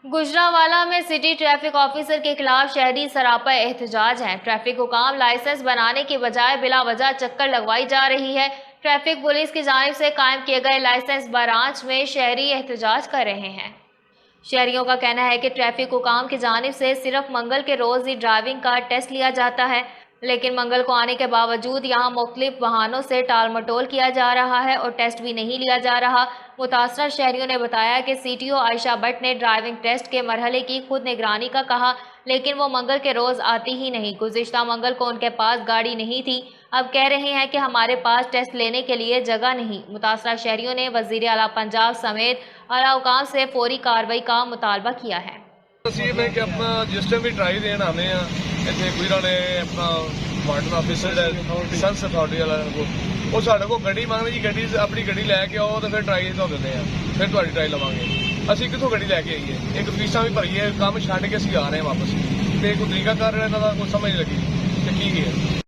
गुजरांवाला में city traffic officer के खिलाफ शहरी सरापा एहतजाज है। ट्रैफिक हुकाम लाइसेंस बनाने की बजाय बिला वजह चक्कर लगवाई जा रही है। ट्रैफिक पुलिस की जानिब से कायम किए गए लाइसेंस ब्रांच में शहरी एहतजाज कर रहे हैं। शहरियों का कहना है कि ट्रैफिक हुकाम की जानिब से सिर्फ मंगल के रोज ही ड्राइविंग का टेस्ट लिया जाता है, लेकिन मंगल को आने के बावजूद यहाँ मुख्तलिफ वाहनों से टाल मटोल किया जा रहा है और टेस्ट भी नहीं लिया जा रहा। मुतासरा शहरियों ने बताया कि सीटीओ आयशा भट्ट ने ड्राइविंग टेस्ट के मरहले की खुद निगरानी का कहा, लेकिन वो मंगल के रोज़ आती ही नहीं। गुज़िश्ता मंगल को उनके पास गाड़ी नहीं थी, अब कह रहे हैं कि हमारे पास टेस्ट लेने के लिए जगह नहीं। मुतासरा शहरियों ने वज़ीर आला पंजाब समेत आला हुकाम से फौरी कार्रवाई का मुतालबा किया है। कि अपना जिस टाइम भी ट्राई देन आने इतने गुजरा ने अपना वार्डन ऑफिसर सैंस अथॉरिटी वाला वो साढ़े को गड्डी मंगते जी, गड्डी अपनी गड्डी लैके आओ तो फिर ट्राई तो देते हैं, फिर तुहाडी ट्राई लवांगे। असीं कित्थों गड्डी लैके आईए, एक फीसां भी भरीए, काम छड्ड के असीं आ रहे हैं वापस, तो कोई तरीका कर रहे हैं, कोई समझ नहीं लगी कि की है।